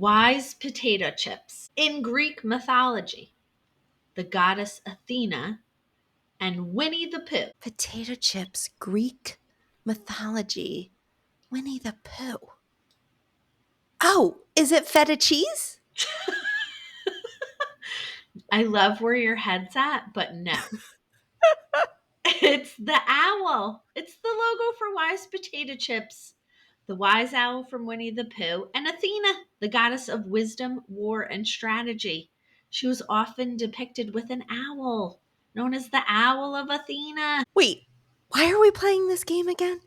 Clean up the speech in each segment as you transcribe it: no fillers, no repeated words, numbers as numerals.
wise potato chips. In Greek mythology, the goddess Athena and Winnie the Pooh. Potato chips, Greek mythology, Winnie the Pooh. Oh, is it feta cheese? I love where your head's at, but no. It's the owl. It's the logo for Wise Potato Chips. The wise owl from Winnie the Pooh, and Athena, the goddess of wisdom, war, and strategy. She was often depicted with an owl, known as the Owl of Athena. Wait, why are we playing this game again?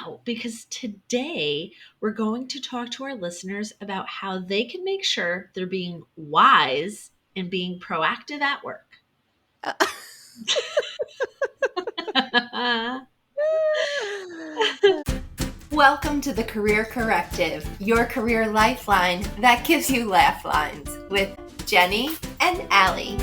Ow, because today we're going to talk to our listeners about how they can make sure they're being wise and being proactive at work. Welcome to the Career Corrective, your career lifeline that gives you laugh lines with Jenny and Allie.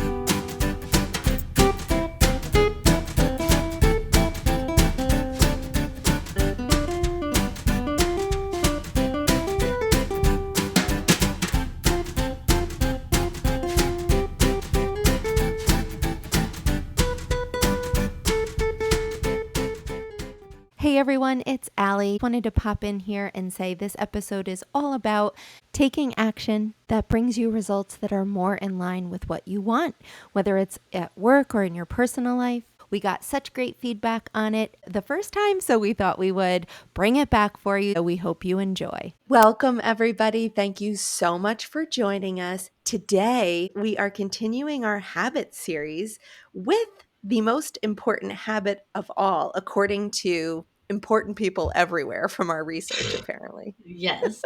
Hey everyone, it's Allie. Wanted to pop in here and say this episode is all about taking action that brings you results that are more in line with what you want, whether it's at work or in your personal life. We got such great feedback on it the first time, so we thought we would bring it back for you. We hope you enjoy. Welcome, everybody. Thank you so much for joining us. Today, we are continuing our habit series with the most important habit of all, according to important people everywhere from our research, apparently. Yes.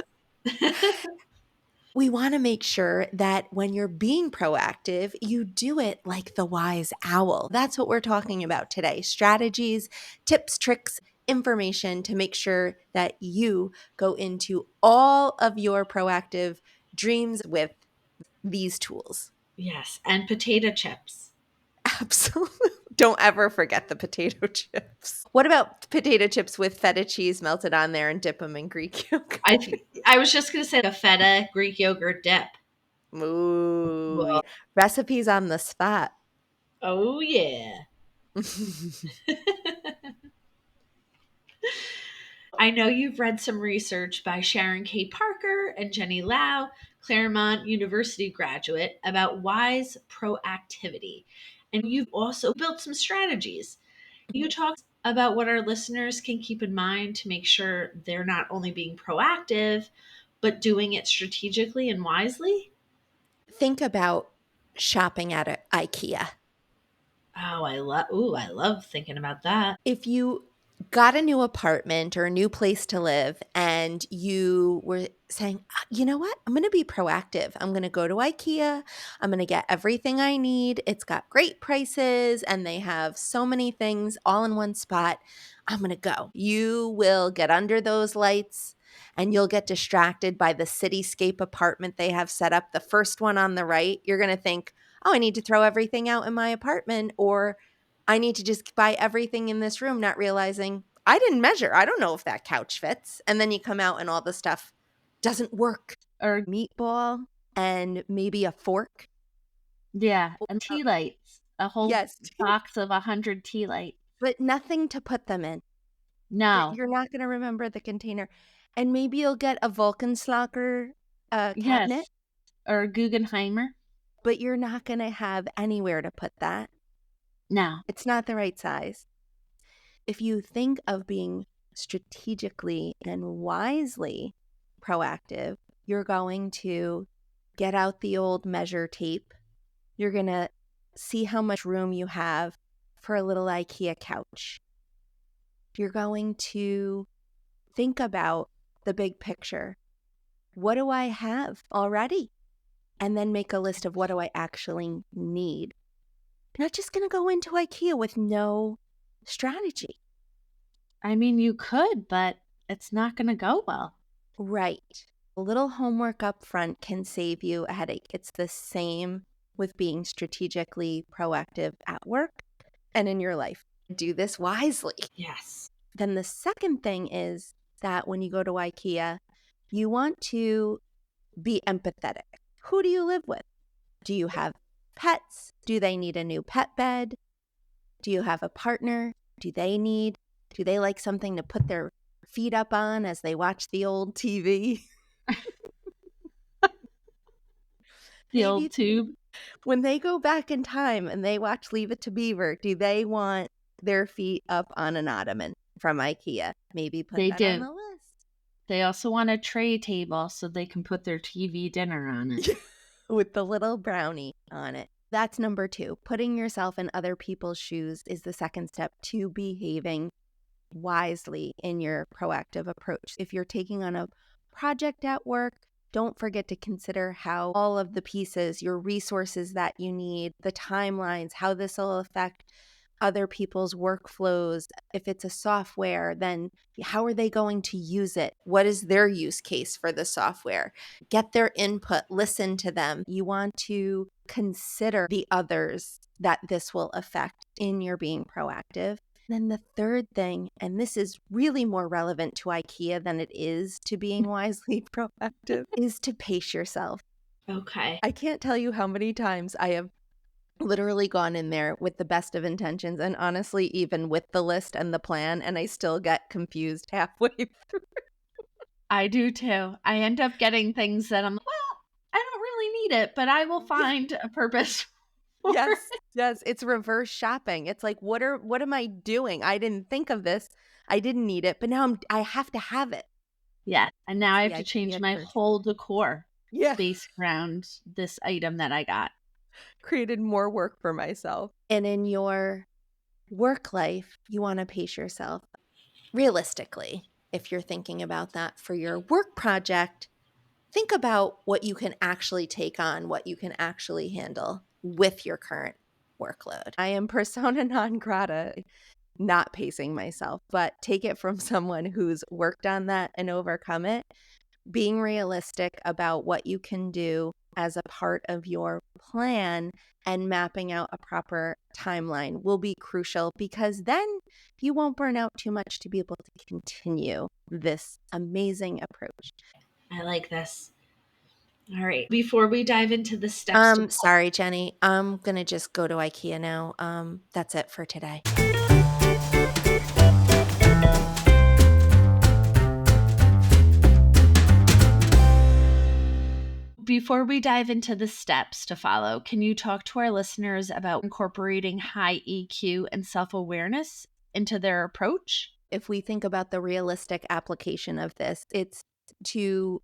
We want to make sure that when you're being proactive, you do it like the wise owl. That's what we're talking about today. Strategies, tips, tricks, information to make sure that you go into all of your proactive dreams with these tools. Yes, and potato chips. Absolutely. Don't ever forget the potato chips. What about potato chips with feta cheese melted on there and dip them in Greek yogurt? I was just going to say a feta Greek yogurt dip. Ooh, Whoa. recipes on the spot. Oh, yeah. I know you've read some research by Sharon K. Parker and Jenny Lau, Claremont University graduate, about wise proactivity. And you've also built some strategies. You talked about what our listeners can keep in mind to make sure they're not only being proactive, but doing it strategically and wisely. Think about shopping at IKEA. Oh, I love thinking about that. If you got a new apartment or a new place to live and you were saying, you know what, I'm going to be proactive. I'm going to go to IKEA. I'm going to get everything I need. It's got great prices and they have so many things all in one spot. I'm going to go. You will get under those lights and you'll get distracted by the cityscape apartment they have set up. The first one on the right, you're going to think, oh, I need to throw everything out in my apartment, or I need to just buy everything in this room, not realizing I didn't measure. I don't know if that couch fits. And then you come out and all the stuff doesn't work. Or meatball and maybe a fork. Yeah, and tea lights. A whole Yes. box of 100 tea lights. But nothing to put them in. No. You're not going to remember the container. And maybe you'll get a Vulcanslager cabinet. Yes. Or a Guggenheimer. But you're not going to have anywhere to put that. No. It's not the right size. If you think of being strategically and wisely proactive, you're going to get out the old measure tape. You're going to see how much room you have for a little IKEA couch. You're going to think about the big picture. What do I have already? And then make a list of what do I actually need. You're not just going to go into IKEA with no strategy. I mean, you could, but it's not going to go well. Right. A little homework up front can save you a headache. It's the same with being strategically proactive at work and in your life. Do this wisely. Yes. Then the second thing is that when you go to IKEA, you want to Be empathetic. Who do you live with? Do you have pets? Do they need a new pet bed? Do you have a partner? Do they like something to put their feet up on as they watch the old TV? The Maybe old tube. when they go back in time and they watch Leave It to Beaver, do they want their feet up on an ottoman from IKEA? Maybe put They that on do. the list. They also want a tray table so they can put their TV dinner on it. With the little brownie on it. That's number 2. Putting yourself in other people's shoes is the second step to behaving wisely in your proactive approach. If you're taking on a project at work, don't forget to consider how all of the pieces, your resources that you need, the timelines, how this will affect other people's workflows. If it's a software, then how are they going to use it? What is their use case for the software? Get their input, listen to them. You want to consider the others that this will affect in your being proactive. Then the third thing, and this is really more relevant to IKEA than it is to being wisely proactive, is to pace yourself. Okay. I can't tell you how many times I have literally gone in there with the best of intentions and honestly, even with the list and the plan, and I still get confused halfway through. I do too. I end up getting things that I'm like, well, I don't really need it, but I will find a purpose for Yes, it. yes, it's reverse shopping. It's like, what am I doing? I didn't think of this. I didn't need it, but now I have to have it. Yeah. And now It's I the have to change IKEA my curse. whole decor Yeah. based around this item that I got. Created more work for myself. And in your work life, you want to pace yourself realistically. If you're thinking about that for your work project, think about what you can actually take on, what you can actually handle with your current workload. I am persona non grata, not pacing myself, but take it from someone who's worked on that and overcome it. Being realistic about what you can do as a part of your plan and mapping out a proper timeline will be crucial, because then you won't burn out too much to be able to continue this amazing approach. I like this. All right. Before we dive into the steps to Sorry, Jenny. I'm going to just go to IKEA now. That's it for today. Before we dive into the steps to follow, can you talk to our listeners about incorporating high EQ and self awareness into their approach? If we think about the realistic application of this, it's to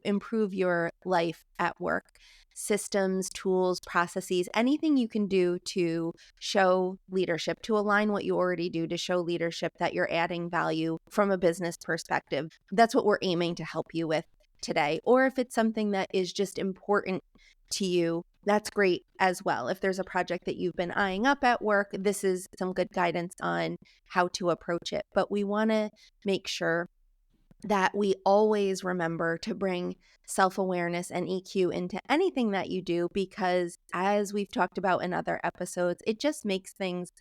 improve your life at work. Systems, tools, processes, anything you can do to show leadership, to align what you already do, to show leadership that you're adding value from a business perspective. That's what we're aiming to help you with today. Or if it's something that is just important to you, that's great as well. If there's a project that you've been eyeing up at work, this is some good guidance on how to approach it. But we want to make sure that we always remember to bring self-awareness and EQ into anything that you do, because as we've talked about in other episodes, it just makes things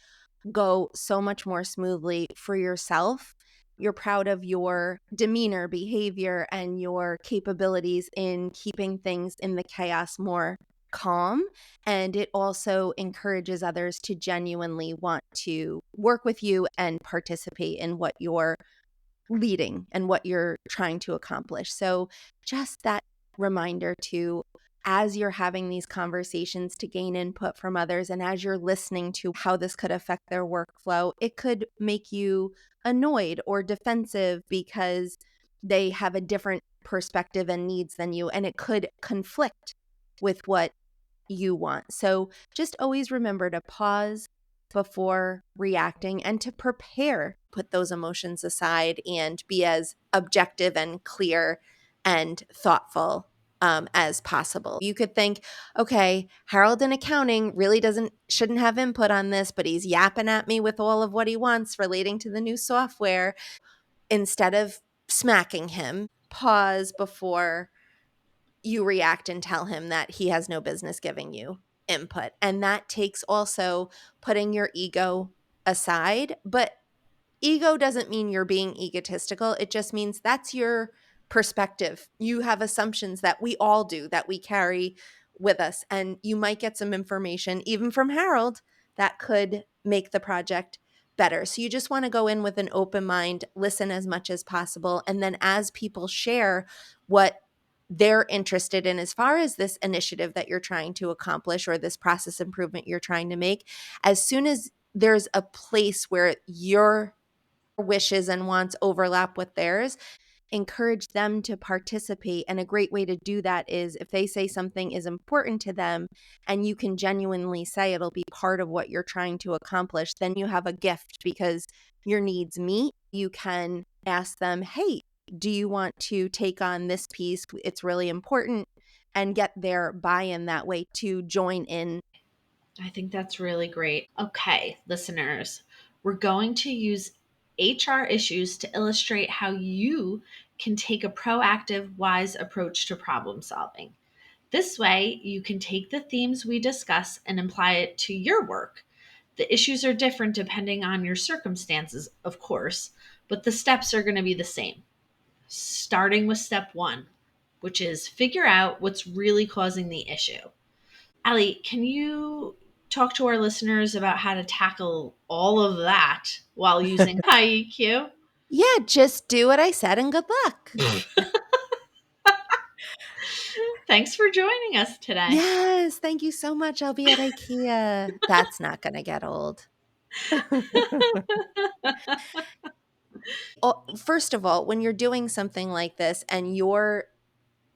go so much more smoothly for yourself. You're proud of your demeanor, behavior, and your capabilities in keeping things in the chaos more calm. And it also encourages others to genuinely want to work with you and participate in what you're leading and what you're trying to accomplish. So just that reminder to, as you're having these conversations, to gain input from others, and as you're listening to how this could affect their workflow, it could make you annoyed or defensive because they have a different perspective and needs than you, and it could conflict with what you want. So just always remember to pause before reacting and to prepare, put those emotions aside, and be as objective and clear and thoughtful as possible. You could think, okay, Harold in accounting really shouldn't have input on this, but he's yapping at me with all of what he wants relating to the new software. Instead of smacking him, pause before you react and tell him that he has no business giving you input. And that takes also putting your ego aside. But ego doesn't mean you're being egotistical. It just means that's your perspective. You have assumptions that we all do, that we carry with us. And you might get some information, even from Harold, that could make the project better. So you just want to go in with an open mind, listen as much as possible. And then as people share what they're interested in as far as this initiative that you're trying to accomplish or this process improvement you're trying to make, as soon as there's a place where your wishes and wants overlap with theirs, encourage them to participate. And a great way to do that is if they say something is important to them and you can genuinely say it'll be part of what you're trying to accomplish, then you have a gift because your needs meet. You can ask them, hey, do you want to take on this piece? It's really important, and get their buy-in that way to join in. I think that's really great. Okay, listeners, we're going to use HR issues to illustrate how you can take a proactive, wise approach to problem solving. This way, you can take the themes we discuss and apply it to your work. The issues are different depending on your circumstances, of course, but the steps are going to be the same. Starting with step one, which is figure out what's really causing the issue. Allie, can you talk to our listeners about how to tackle all of that while using high EQ? Yeah, just do what I said and good luck. Thanks for joining us today. Yes, thank you so much. I'll be at IKEA. That's not going to get old. Oh, first of all, when you're doing something like this and you're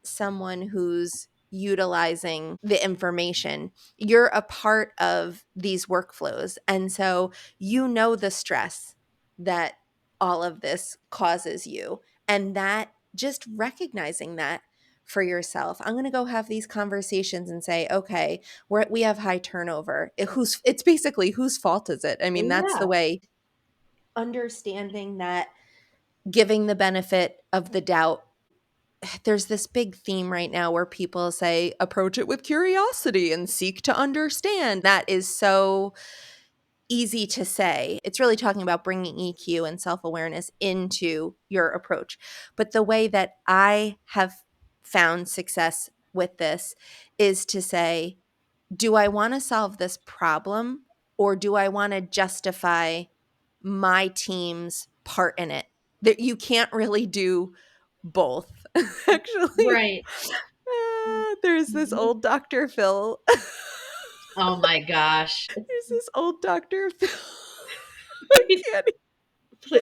someone who's utilizing the information, you're a part of these workflows. And so you know the stress that all of this causes you. And that just recognizing that for yourself. I'm going to go have these conversations and say, okay, we have high turnover. It's basically whose fault is it? I mean, that's the Yeah. way, understanding that, giving the benefit of the doubt. There's this big theme right now where people say, approach it with curiosity and seek to understand. That is so easy to say. It's really talking about bringing EQ and self awareness into your approach. But the way that I have found success with this is to say, do I want to solve this problem or do I want to justify my team's part in it? That you can't really do both. Actually, Right. there's this old Dr. Phil. Oh my gosh. There's this old Dr. Phil. I can't.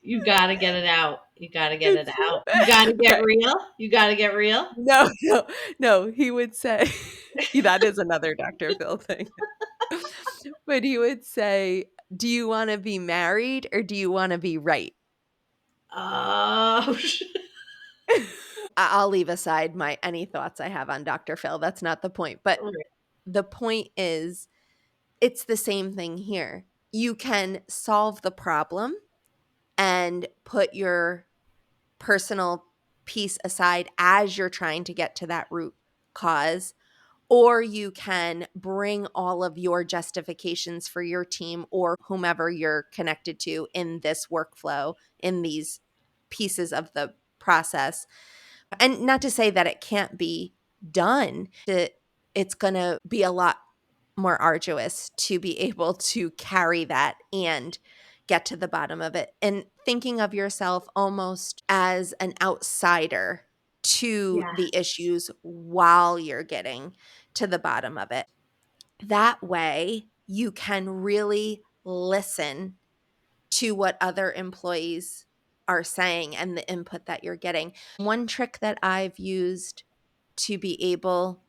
You got to get it out. You got to get it It's out. You got to get okay. real. You got to get real. No, no, no. He would say that is another Dr. Phil thing. But he would say, "Do you want to be married or do you want to be right?" Oh, I'll leave aside my any thoughts I have on Dr. Phil. That's not the point. But the point is, it's the same thing here. You can solve the problem and put your personal piece aside as you're trying to get to that root cause, or you can bring all of your justifications for your team or whomever you're connected to in this workflow, in these pieces of the process. And not to say that it can't be done, it's going to be a lot more arduous to be able to carry that and get to the bottom of it. And thinking of yourself almost as an outsider to yeah. the issues while you're getting to the bottom of it. That way, you can really listen to what other employees are saying and the input that you're getting. One trick that I've used to be able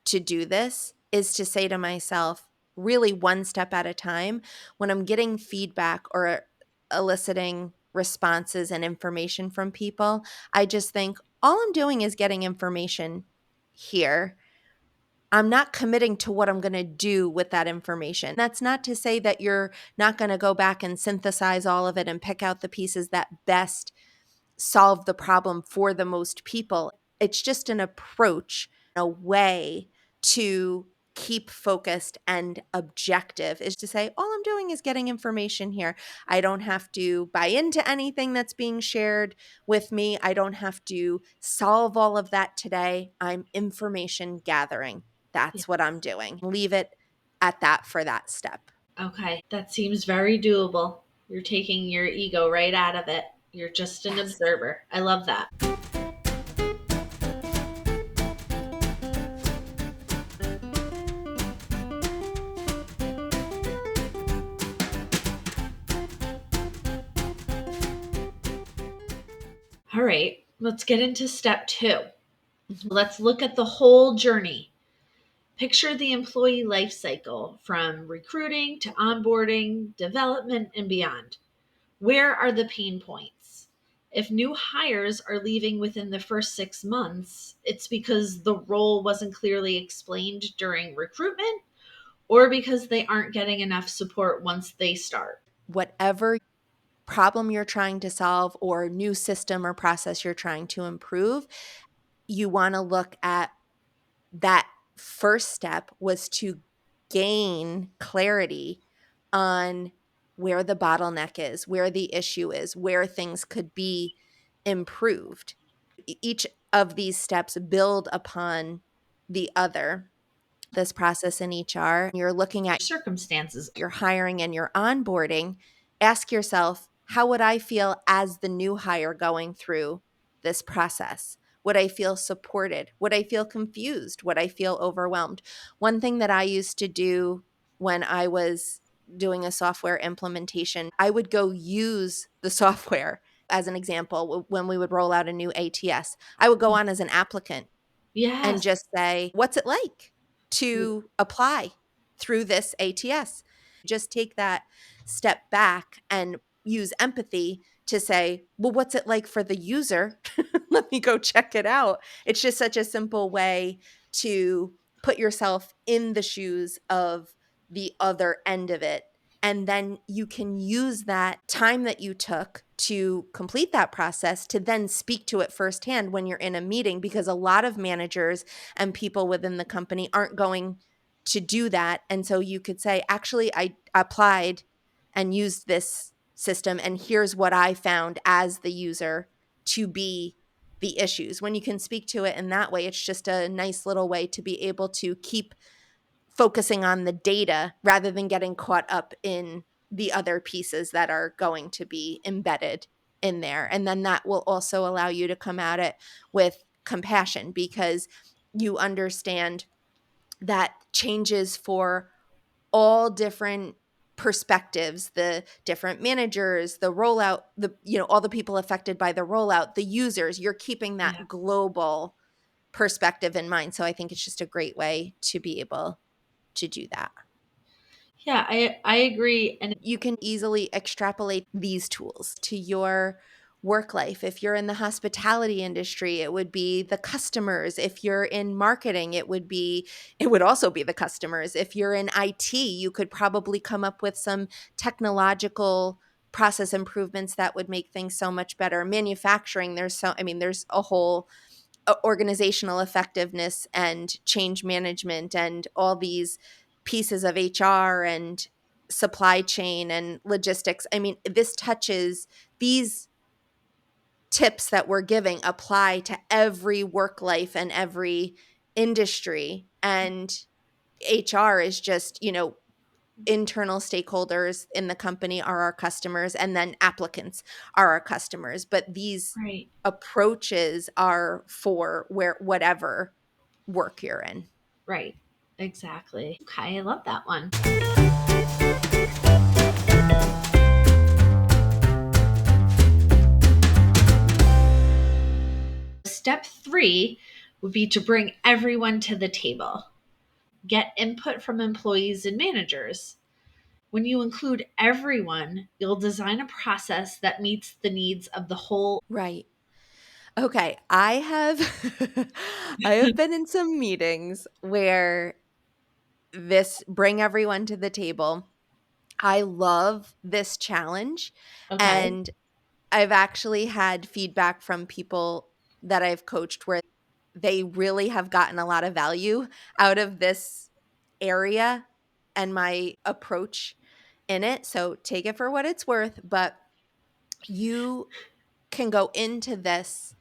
to do this is to say to myself, really one step at a time, when I'm getting feedback or eliciting responses and information from people, I just think all I'm doing is getting information here. I'm not committing to what I'm going to do with that information. That's not to say that you're not going to go back and synthesize all of it and pick out the pieces that best solve the problem for the most people. It's just an approach, a way to keep focused and objective is to say, all I'm doing is getting information here. I don't have to buy into anything that's being shared with me. I don't have to solve all of that today. I'm information gathering. Yeah. That's what I'm doing. Leave it at that for that step. Okay. That seems very doable. You're taking your ego right out of it. You're just an Yes. observer. I love that. All right. Let's get into step 2. Mhm. Let's look at the whole journey. Picture the employee life cycle from recruiting to onboarding, development, and beyond. Where are the pain points? If new hires are leaving within the first 6 months, it's because the role wasn't clearly explained during recruitment or because they aren't getting enough support once they start. Whatever problem you're trying to solve or new system or process you're trying to improve, you want to look at that first step was to gain clarity on where the bottleneck is, where the issue is, where things could be improved. Each of these steps build upon the other. This process in HR, you're looking at Circumstances. your hiring and your onboarding, ask yourself, how would I feel as the new hire going through this process? Would I feel supported? Would I feel confused? Would I feel overwhelmed? One thing that I used to do when I was doing a software implementation, I would go use the software as an example when we would roll out a new ATS. I would go on as an applicant and Yes. just say, what's it like to apply through this ATS? Just take that step back and use empathy to say, well, what's it like for the user? Let me go check it out. It's just such a simple way to put yourself in the shoes of the other end of it. And then you can use that time that you took to complete that process to then speak to it firsthand when you're in a meeting, because a lot of managers and people within the company aren't going to do that. And so you could say, actually, I applied and used this system, and here's what I found as the user to be the issues. When you can speak to it in that way, it's just a nice little way to be able to keep focusing on the data rather than getting caught up in the other pieces that are going to be embedded in there. And then that will also allow you to come at it with compassion, because you understand that changes for all different perspectives, the different managers, the rollout, all the people affected by the rollout, the users, you're keeping Yeah. that global perspective in mind. So I think it's just a great way to be able to do that. Yeah, I agree. And You can easily extrapolate these tools to your work life. If you're in the hospitality industry, it would be the customers. If you're in marketing, it would also be the customers. If you're in IT, you could probably come up with some technological process improvements that would make things so much better. Manufacturing, there's a whole organizational effectiveness and change management and all these pieces of HR and supply chain and logistics. I mean, these tips that we're giving apply to every work life and every industry. And HR is just, internal stakeholders in the company are our customers, and then applicants are our customers. But these right, approaches are for whatever work you're in. right. Exactly. Okay, I love that one. Step 3 would be to bring everyone to the table. Get input from employees and managers. When you include everyone, you'll design a process that meets the needs of the whole. Right. Okay. I have I have been in some meetings where this bring everyone to the table. I love this challenge, Okay. and I've actually had feedback from people that I've coached where they really have gotten a lot of value out of this area and my approach in it. So take it for what it's worth, but you can go into this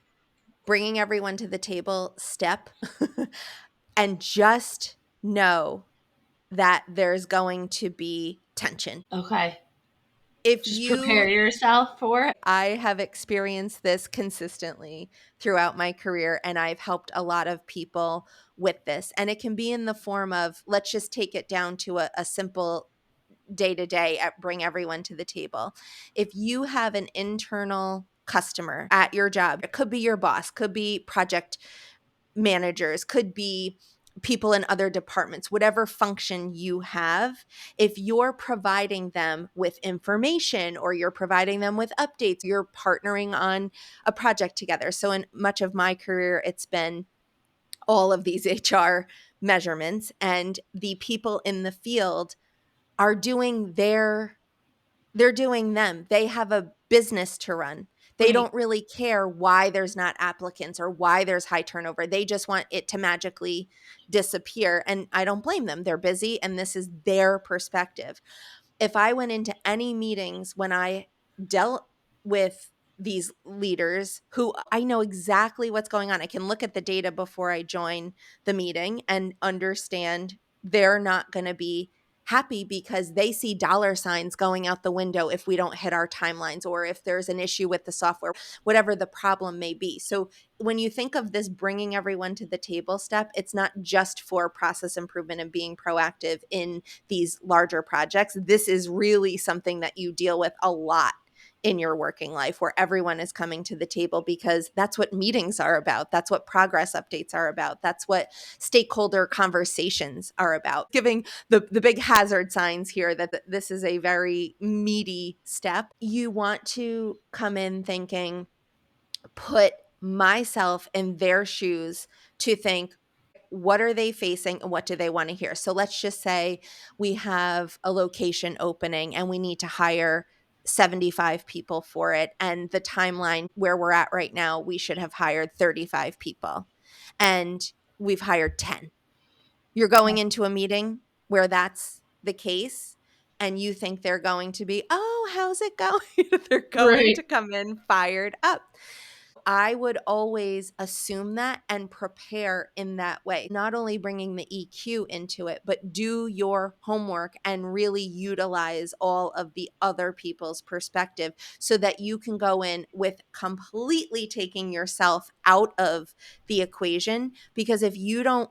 bringing everyone to the table step and just know that there's going to be tension. Okay. If Just prepare you yourself for it. I have experienced this consistently throughout my career, and I've helped a lot of people with this. And it can be in the form of, let's just take it down to a simple day to day, bring everyone to the table. If you have an internal customer at your job, it could be your boss, could be project managers, could be people in other departments, whatever function you have, if you're providing them with information or you're providing them with updates, you're partnering on a project together. So in much of my career, it's been all of these HR measurements, and the people in the field are doing they're doing them. They have a business to run. They Right. don't really care why there's not applicants or why there's high turnover. They just want it to magically disappear. And I don't blame them. They're busy and this is their perspective. If I went into any meetings when I dealt with these leaders who I know exactly what's going on, I can look at the data before I join the meeting and understand they're not going to be happy because they see dollar signs going out the window if we don't hit our timelines or if there's an issue with the software, whatever the problem may be. So when you think of this bringing everyone to the table step, it's not just for process improvement and being proactive in these larger projects. This is really something that you deal with a lot in your working life where everyone is coming to the table because that's what meetings are about. That's what progress updates are about. That's what stakeholder conversations are about. Giving the big hazard signs here that this is a very meaty step. You want to come in thinking, put myself in their shoes to think, what are they facing and what do they want to hear? So let's just say we have a location opening and we need to hire 75 people for it. And the timeline where we're at right now, we should have hired 35 people and we've hired 10. You're going into a meeting where that's the case and you think they're going to be, oh, how's it going? They're going Right. to come in fired up. I would always assume that and prepare in that way, not only bringing the EQ into it, but do your homework and really utilize all of the other people's perspective so that you can go in with completely taking yourself out of the equation. Because if you don't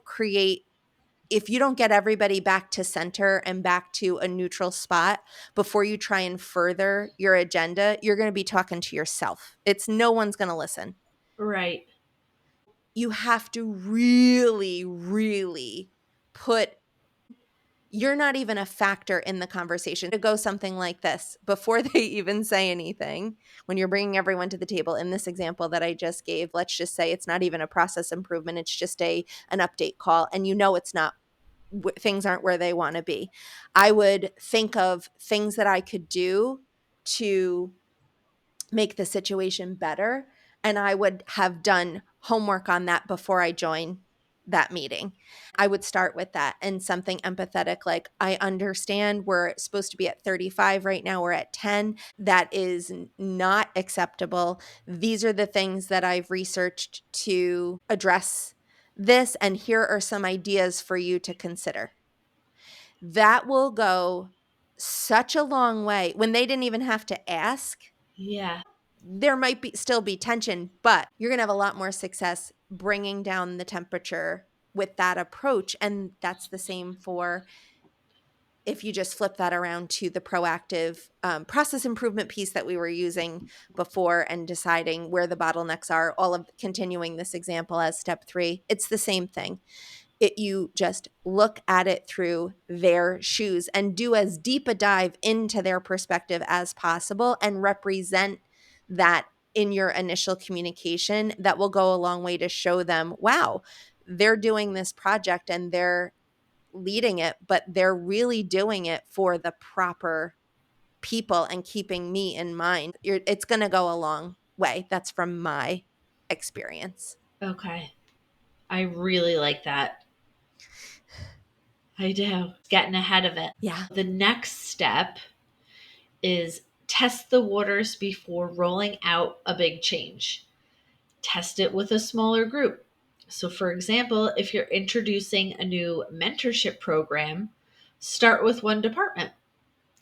get everybody back to center and back to a neutral spot before you try and further your agenda, you're going to be talking to yourself. It's no one's going to listen. Right. You have to really, really put you're not even a factor in the conversation. To go something like this before they even say anything, when you're bringing everyone to the table in this example that I just gave, let's just say it's not even a process improvement, it's just an update call, and you know it's not, things aren't where they want to be. I would think of things that I could do to make the situation better. And I would have done homework on that before I join that meeting. I would start with that and something empathetic like, I understand we're supposed to be at 35 right now, we're at 10. That is not acceptable. These are the things that I've researched to address this, and here are some ideas for you to consider. That will go such a long way when they didn't even have to ask. Yeah. There might still be tension, but you're going to have a lot more success bringing down the temperature with that approach. And that's the same for if you just flip that around to the proactive process improvement piece that we were using before and deciding where the bottlenecks are, all of continuing this example as step 3, it's the same thing. You just look at it through their shoes and do as deep a dive into their perspective as possible and represent that in your initial communication. That will go a long way to show them, wow, they're doing this project and they're leading it, but they're really doing it for the proper people and keeping me in mind. It's going to go a long way. That's from my experience. Okay. I really like that. I do. Getting ahead of it. Yeah. The next step is test the waters before rolling out a big change. Test it with a smaller group. So, for example, if you're introducing a new mentorship program, start with one department,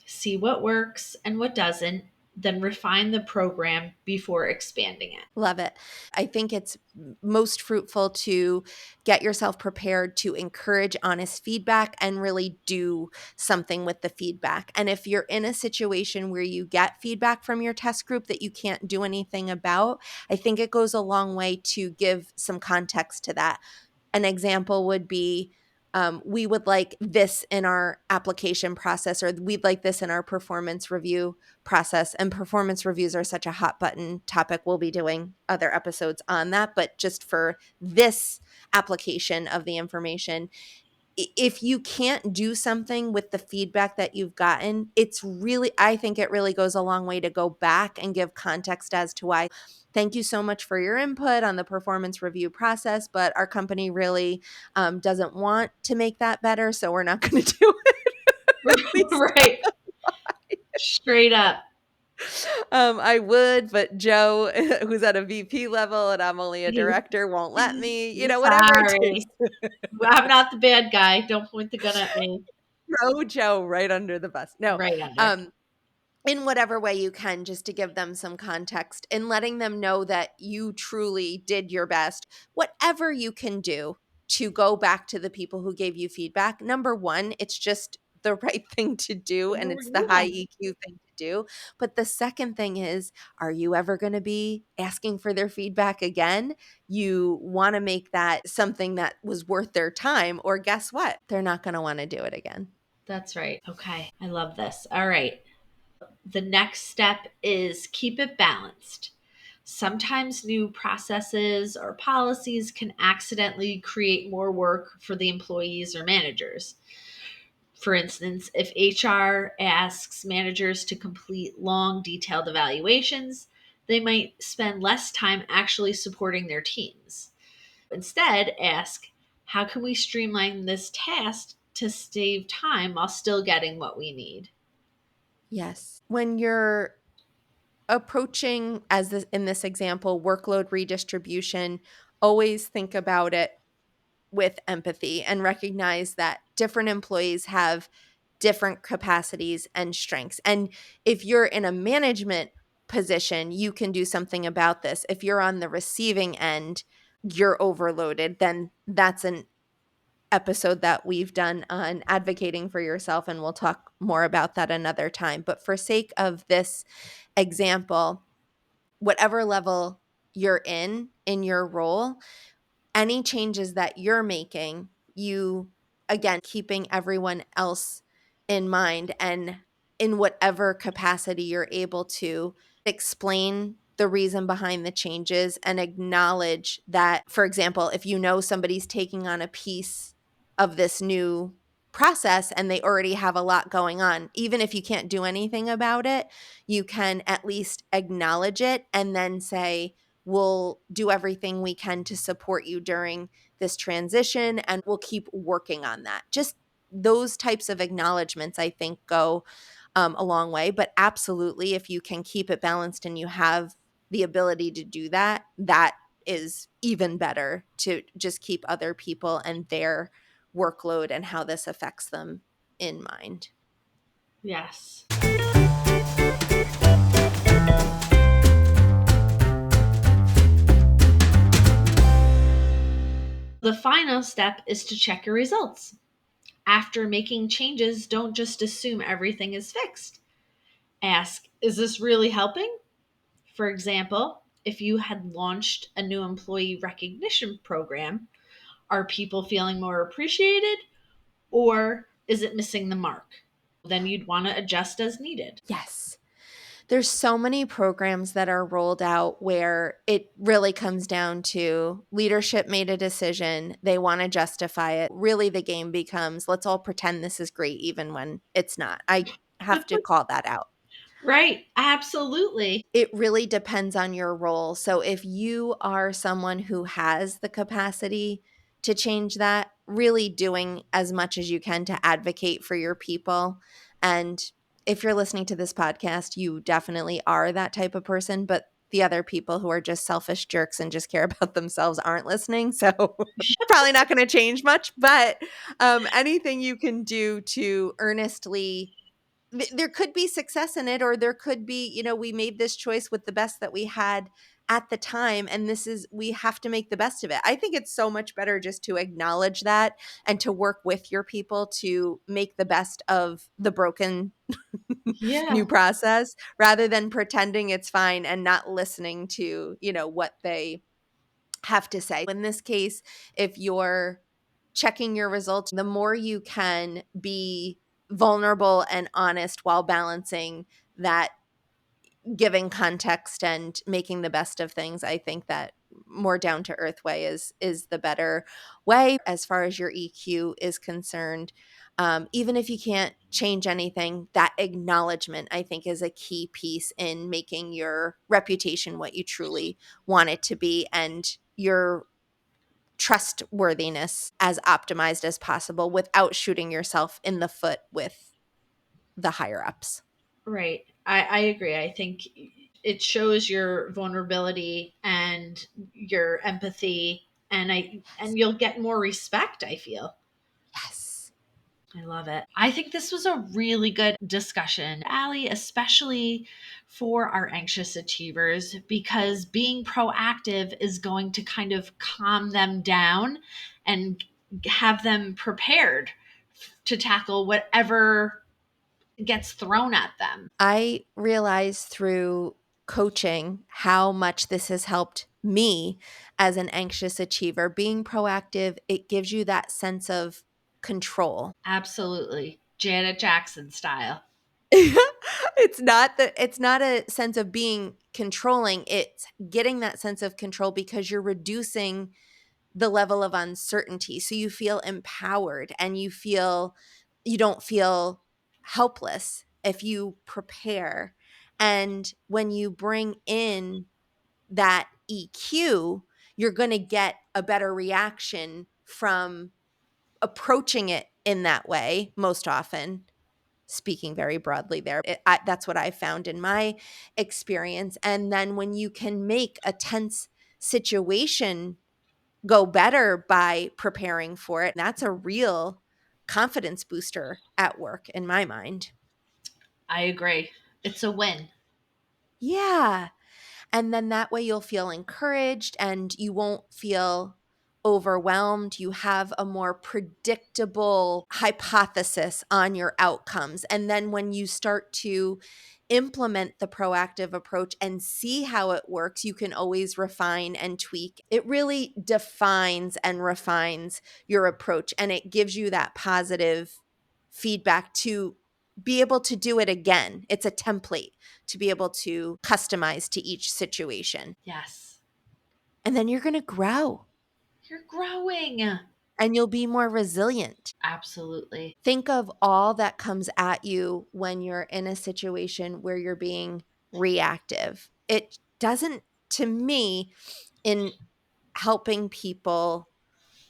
see what works and what doesn't, then refine the program before expanding it. Love it. I think it's most fruitful to get yourself prepared to encourage honest feedback and really do something with the feedback. And if you're in a situation where you get feedback from your test group that you can't do anything about, I think it goes a long way to give some context to that. An example would be we would like this in our application process, or we'd like this in our performance review process. And performance reviews are such a hot button topic. We'll be doing other episodes on that. But just for this application of the information, if you can't do something with the feedback that you've gotten, it's really, I think it really goes a long way to go back and give context as to why. Thank you so much for your input on the performance review process, but our company really doesn't want to make that better, so we're not going to do it. At least Right. Straight up. I would, but Joe, who's at a VP level and I'm only a director, won't let me, whatever it takes. Sorry. I'm not the bad guy. Don't point the gun at me. Throw Joe right under the bus. No, Right under. in whatever way you can, just to give them some context and letting them know that you truly did your best, whatever you can do to go back to the people who gave you feedback. Number one, it's just the right thing to do, and it's the high Yeah. EQ thing to do. But the second thing is, are you ever going to be asking for their feedback again? You want to make that something that was worth their time, or guess what? They're not going to want to do it again. That's right. Okay. I love this. All right. The next step is keep it balanced. Sometimes new processes or policies can accidentally create more work for the employees or managers. For instance, if HR asks managers to complete long, detailed evaluations, they might spend less time actually supporting their teams. Instead, ask, how can we streamline this task to save time while still getting what we need? Yes. When you're approaching, in this example, workload redistribution, always think about it with empathy and recognize that different employees have different capacities and strengths. And if you're in a management position, you can do something about this. If you're on the receiving end, you're overloaded, then that's an episode that we've done on advocating for yourself, and we'll talk more about that another time. But for sake of this example, whatever level you're in your role, any changes that you're making, you, again, keeping everyone else in mind, and in whatever capacity you're able to explain the reason behind the changes and acknowledge that, for example, if you know somebody's taking on a piece of this new process and they already have a lot going on, even if you can't do anything about it, you can at least acknowledge it and then say, we'll do everything we can to support you during this transition, and we'll keep working on that. Just those types of acknowledgments, I think, go a long way. But absolutely, if you can keep it balanced and you have the ability to do that, that is even better, to just keep other people and their workload and how this affects them in mind. Yes. The final step is to check your results. After making changes, don't just assume everything is fixed. Ask, is this really helping? For example, if you had launched a new employee recognition program, are people feeling more appreciated, or is it missing the mark? Then you'd want to adjust as needed. Yes. There's so many programs that are rolled out where it really comes down to leadership made a decision, they want to justify it. Really, the game becomes, let's all pretend this is great even when it's not. I have to call that out. Right. Absolutely. It really depends on your role. So if you are someone who has the capacity to change that, really doing as much as you can to advocate for your people. And if you're listening to this podcast, you definitely are that type of person, but the other people who are just selfish jerks and just care about themselves aren't listening. So probably not going to change much, but anything you can do to earnestly there could be success in it, or there could be, we made this choice with the best that we had at the time, and we have to make the best of it. I think it's so much better just to acknowledge that and to work with your people to make the best of the broken new Yeah. process, rather than pretending it's fine and not listening to, what they have to say. In this case, if you're checking your results, the more you can be vulnerable and honest while balancing that giving context and making the best of things, I think that more down to earth way is the better way as far as your EQ is concerned. Even if you can't change anything, that acknowledgement, I think, is a key piece in making your reputation what you truly want it to be, and your trustworthiness as optimized as possible without shooting yourself in the foot with the higher ups. Right. I agree. I think it shows your vulnerability and your empathy, and you'll get more respect, I feel. Yes. I love it. I think this was a really good discussion, Allie, especially for our anxious achievers, because being proactive is going to kind of calm them down and have them prepared to tackle whatever gets thrown at them. I realize through coaching how much this has helped me as an anxious achiever. Being proactive, it gives you that sense of control. Absolutely. Janet Jackson style. It's not a sense of being controlling, it's getting that sense of control because you're reducing the level of uncertainty. So you feel empowered and you don't feel helpless if you prepare. And when you bring in that EQ, you're going to get a better reaction from approaching it in that way most often. Speaking very broadly there, that's what I found in my experience. And then when you can make a tense situation go better by preparing for it, that's a real confidence booster at work in my mind. I agree. It's a win. Yeah. And then that way you'll feel encouraged and you won't feel overwhelmed. You have a more predictable hypothesis on your outcomes. And then when you start to implement the proactive approach and see how it works, you can always refine and tweak. It really defines and refines your approach, and it gives you that positive feedback to be able to do it again. It's a template to be able to customize to each situation. Yes. And then you're going to grow You're growing. and you'll be more resilient. Absolutely. Think of all that comes at you when you're in a situation where you're being reactive. It doesn't, to me, in helping people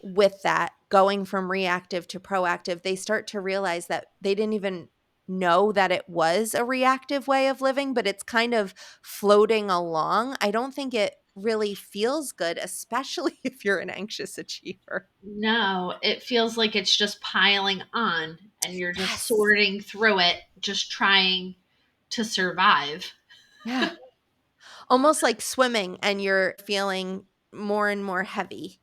with that, going from reactive to proactive, they start to realize that they didn't even know that it was a reactive way of living, but it's kind of floating along. I don't think it really feels good, especially if you're an anxious achiever. No, it feels like it's just piling on and you're just Yes. sorting through it, just trying to survive. Yeah. Almost like swimming and you're feeling more and more heavy,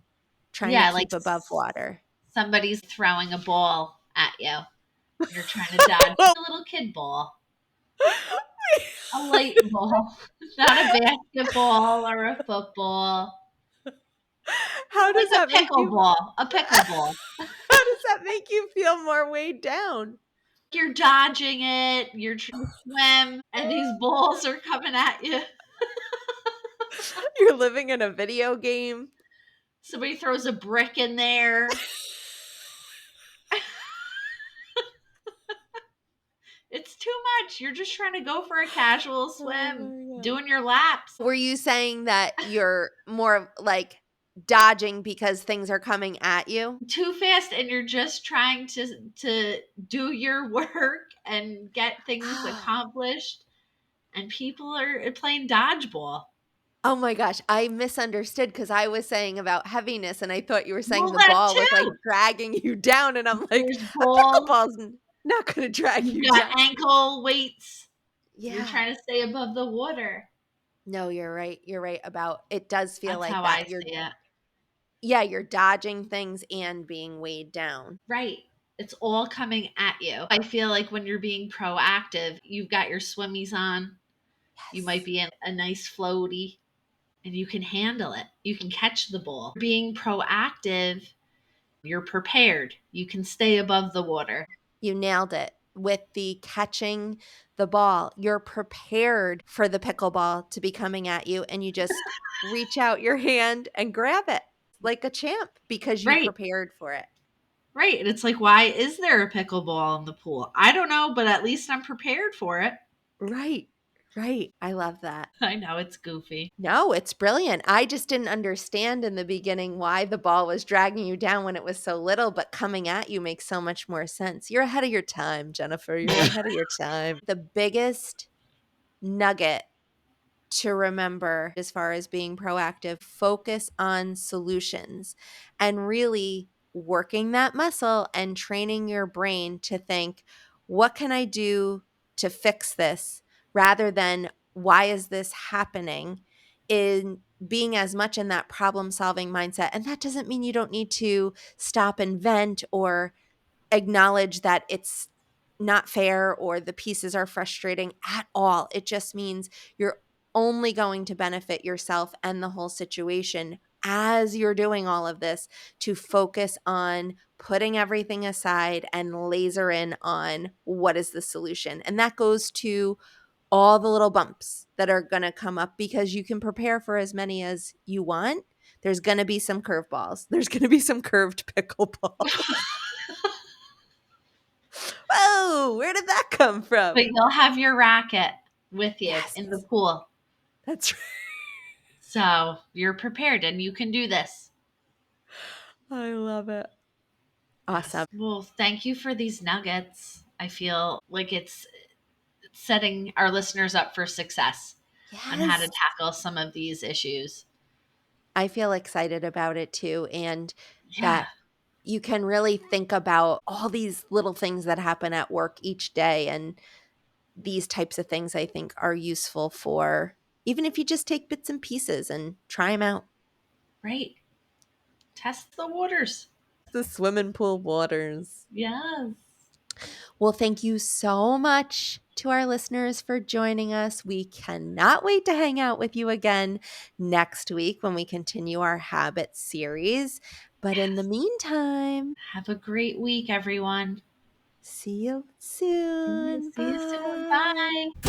trying to Yeah, like keep above water. somebody's throwing a ball at you. You're trying to dodge a little kid ball, a light ball, not a basketball or a football, How does like that a make you pickleball, a pickleball. how does that make you feel more weighed down? You're dodging it, you're trying to swim, and these balls are coming at you. You're living in a video game. Somebody throws a brick in there. It's too much. You're just trying to go for a casual Oh swim, my God. doing your laps. Were you saying that you're more like dodging because things are coming at you. Too fast, and you're just trying to do your work and get things accomplished, and people are playing dodgeball. Oh my gosh, I misunderstood because I was saying about heaviness, and I thought you were saying Well, the that ball was, like, too. dragging you down, and I'm like, There's "A balls. pickleball's not gonna drag You've you got down." ankle weights. You're Yeah. trying to stay above the water. No, you're right about it does feel That's like how I that. see it. You're dodging things and being weighed down. Right. It's all coming at you. I feel like when you're being proactive, you've got your swimmies on. You might Yes. be in a nice floaty, and you can handle it. You can catch the ball. Being proactive, you're prepared. You can stay above the water. You nailed it. With the catching the ball, you're prepared for the pickleball to be coming at you, and you just reach out your hand and grab it like a champ because you Right. prepared for it. Right. And it's like, why is there a pickleball in the pool? I don't know, but at least I'm prepared for it. Right. Right. I love that. I know it's goofy. No, it's brilliant. I just didn't understand in the beginning why the ball was dragging you down when it was so little, but coming at you makes so much more sense. You're ahead of your time, Jennifer. You're ahead of your time. The biggest nugget to remember as far as being proactive, focus on solutions and really working that muscle and training your brain to think, what can I do to fix this rather than why is this happening? In being as much in that problem solving mindset. And that doesn't mean you don't need to stop and vent or acknowledge that it's not fair or the pieces are frustrating at all. It just means you're only going to benefit yourself and the whole situation as you're doing all of this to focus on putting everything aside and laser in on what is the solution. And that goes to all the little bumps that are going to come up because you can prepare for as many as you want. There's going to be some curveballs. There's going to be some curved pickleball. Whoa, where did that come But from? you'll have your racket with you Yes, in the pool. that's right. So you're prepared and you can do this. I love it. Yes. Awesome. Well, thank you for these nuggets. I feel like it's setting our listeners up for success on how to Yes. tackle some of these issues. I feel excited about it too. And Yeah. that you can really think about all these little things that happen at work each day. And these types of things I think are useful for even if you just take bits and pieces and try them out. Right. Test the waters. The swimming pool waters. Yes. Well, thank you so much to our listeners for joining us. We cannot wait to hang out with you again next week when we continue our habit series. But in the meantime, Have a great week, everyone. see you See you, soon. see you soon. Bye. Bye.